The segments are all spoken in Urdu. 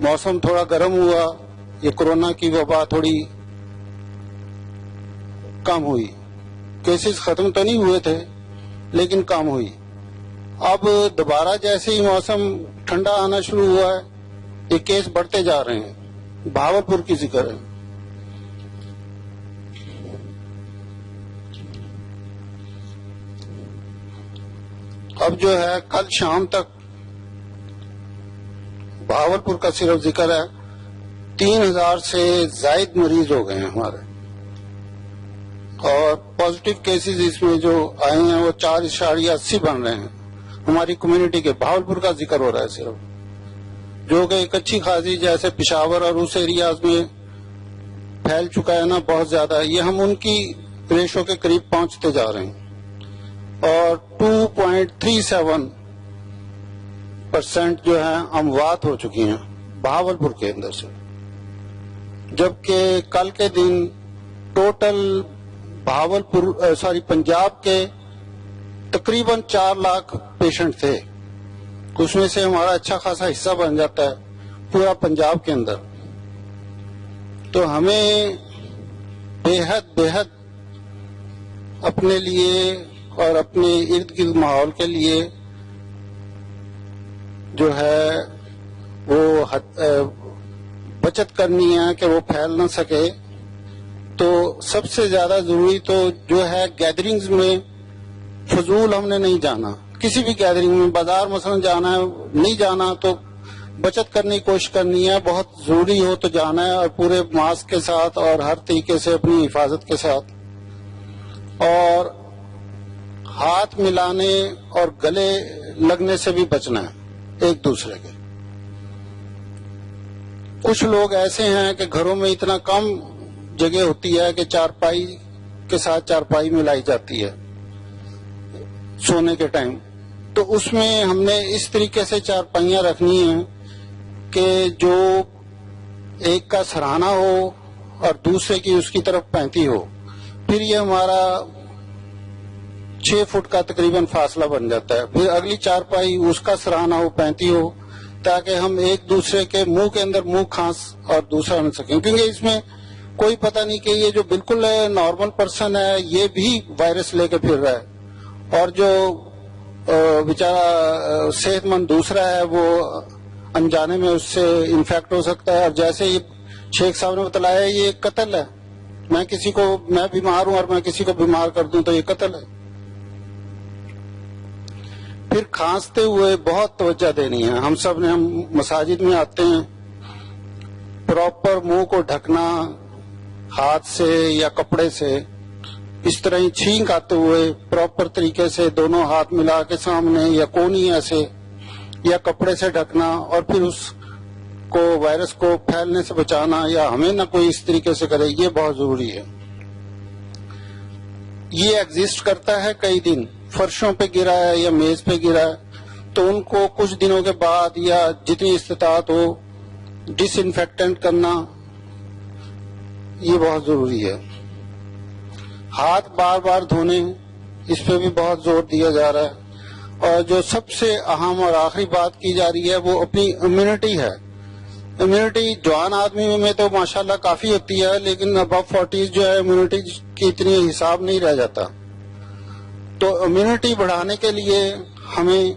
موسم تھوڑا گرم ہوا, یہ کورونا کی وبا تھوڑی کم ہوئی. کیسز ختم تو نہیں ہوئے تھے لیکن کم ہوئی. اب دوبارہ جیسے ہی موسم ٹھنڈا آنا شروع ہوا ہے, یہ کیس بڑھتے جا رہے ہیں. بھاولپور کی ذکر ہے. اب جو ہے کل شام تک بھاولپور کا صرف ذکر ہے 3000 سے زائد مریض ہو گئے ہیں ہمارے, اور پازیٹیو کیسز اس میں جو آئے ہیں وہ 4.80 بن رہے ہیں ہماری کمیونٹی کے. بھاولپور کا ذکر ہو رہا ہے صرف, جو کہ ایک اچھی خاصی جیسے پشاور اور اس ایریاز میں پھیل چکا ہے نا بہت زیادہ, یہ ہم ان کی ریشو کے قریب پہنچتے جا رہے ہیں. اور 2.37% جو ہے اموات ہو چکی ہیں بھاولپور کے اندر سے, جبکہ کل کے دن ٹوٹل پنجاب کے تقریباً 4 لاکھ پیشنٹ تھے. اس میں سے ہمارا اچھا خاصا حصہ بن جاتا ہے پورا پنجاب کے اندر. تو ہمیں بے حد اپنے لیے اور اپنے ارد گرد ماحول کے لیے جو ہے وہ بچت کرنی ہے کہ وہ پھیل نہ سکے. تو سب سے زیادہ ضروری تو جو ہے گیدرنگز میں فضول ہم نے نہیں جانا. کسی بھی گیدرنگ میں بازار مثلا جانا ہے, نہیں جانا تو بچت کرنے کی کوشش کرنی ہے. بہت ضروری ہو تو جانا ہے, اور پورے ماسک کے ساتھ اور ہر طریقے سے اپنی حفاظت کے ساتھ. اور ہاتھ ملانے اور گلے لگنے سے بھی بچنا ہے ایک دوسرے کے. کچھ لوگ ایسے ہیں کہ گھروں میں اتنا کم جگہ ہوتی ہے کہ چارپائی کے ساتھ چارپائی ملائی جاتی ہے سونے کے ٹائم. تو اس میں ہم نے اس طریقے سے چارپائیاں رکھنی ہیں کہ جو ایک کا سرہانا ہو اور دوسرے کی اس کی طرف 35 ہو. پھر یہ ہمارا 6 فٹ کا تقریباً فاصلہ بن جاتا ہے. پھر اگلی چارپائی اس کا سرہانا ہو 35 ہو, تاکہ ہم ایک دوسرے کے منہ کے اندر منہ کھانس اور دوسرا نہ سکیں. کیونکہ اس میں کوئی پتہ نہیں کہ یہ جو بالکل نارمل پرسن ہے یہ بھی وائرس لے کے پھر رہا ہے, اور جو بیچارہ صحت مند دوسرا ہے وہ انجانے میں اس سے انفیکٹ ہو سکتا ہے. اور جیسے یہ شیخ صاحب نے بتلایا یہ قتل ہے. میں بیمار ہوں اور میں کسی کو بیمار کر دوں تو یہ قتل ہے. پھر کھانستے ہوئے بہت توجہ دینی ہے. ہم سب نے, ہم مساجد میں آتے ہیں, پراپر منہ کو ڈھکنا ہاتھ سے یا کپڑے سے, اس طرح ہی چھینک آتے ہوئے پراپر طریقے سے دونوں ہاتھ ملا کے سامنے یا کونی ایسے یا کپڑے سے ڈھکنا, اور پھر اس کو وائرس کو پھیلنے سے بچانا یا ہمیں نہ کوئی اس طریقے سے کرے, یہ بہت ضروری ہے. یہ ایگزسٹ کرتا ہے کئی دن, فرشوں پہ گرا ہے یا میز پہ گرا ہے تو ان کو کچھ دنوں کے بعد یا جتنی استطاعت ہو ڈس انفیکٹنٹ کرنا یہ بہت ضروری ہے. ہاتھ بار بار دھونے, اس پہ بھی بہت زور دیا جا رہا ہے. اور جو سب سے اہم اور آخری بات کی جا رہی ہے وہ اپنی امیونٹی ہے. امیونٹی جوان آدمی میں تو ماشاءاللہ کافی ہوتی ہے, لیکن ابو 40 جو ہے امیونٹی کی اتنی حساب نہیں رہ جاتا. تو امیونٹی بڑھانے کے لیے ہمیں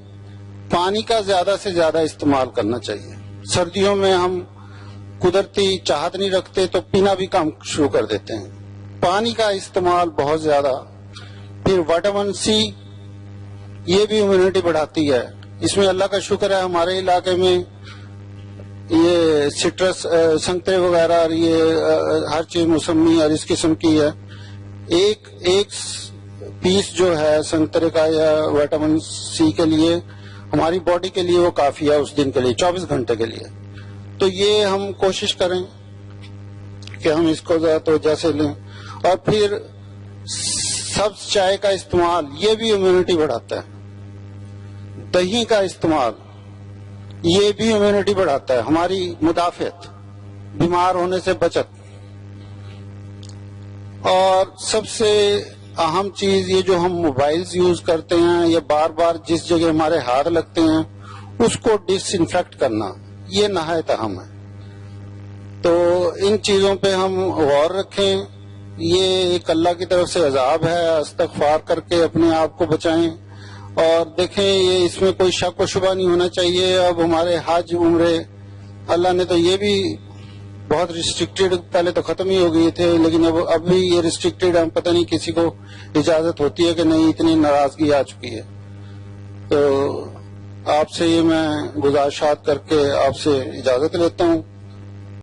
پانی کا زیادہ سے زیادہ استعمال کرنا چاہیے. سردیوں میں ہم قدرتی چاہت نہیں رکھتے تو پینا بھی کم شروع کر دیتے ہیں. پانی کا استعمال بہت زیادہ. پھر وٹامن سی یہ بھی امیونٹی بڑھاتی ہے. اس میں اللہ کا شکر ہے ہمارے علاقے میں یہ سٹرس سنگترے وغیرہ اور یہ ہر چیز موسمی اور اس قسم کی ہے. ایک پیس جو ہے سنگترے کا یا وٹامن سی کے لیے ہماری باڈی کے لیے وہ کافی ہے اس دن کے لیے, 24 گھنٹے کے لیے. تو یہ ہم کوشش کریں کہ ہم اس کو زیادہ توجہ سے لیں. اور پھر سبز چائے کا استعمال یہ بھی امیونٹی بڑھاتا ہے. دہی کا استعمال یہ بھی امیونٹی بڑھاتا ہے, ہماری مدافعت, بیمار ہونے سے بچت. اور سب سے اہم چیز یہ جو ہم موبائلز یوز کرتے ہیں یا بار بار جس جگہ ہمارے ہاتھ لگتے ہیں اس کو ڈس انفیکٹ کرنا, یہ نہایت اہم ہے. تو ان چیزوں پہ ہم غور رکھیں. یہ ایک اللہ کی طرف سے عذاب ہے، استغفار کر کے اپنے آپ کو بچائیں. اور دیکھیں یہ اس میں کوئی شک و شبہ نہیں ہونا چاہیے. اب ہمارے حج عمرے اللہ نے تو یہ بھی بہت ریسٹرکٹیڈ، پہلے تو ختم ہی ہو گئے تھے لیکن اب بھی یہ ریسٹرکٹیڈ، ہم پتہ نہیں کسی کو اجازت ہوتی ہے کہ نہیں، اتنی ناراضگی آ چکی ہے. تو آپ سے یہ میں گزارشات کر کے آپ سے اجازت لیتا ہوں.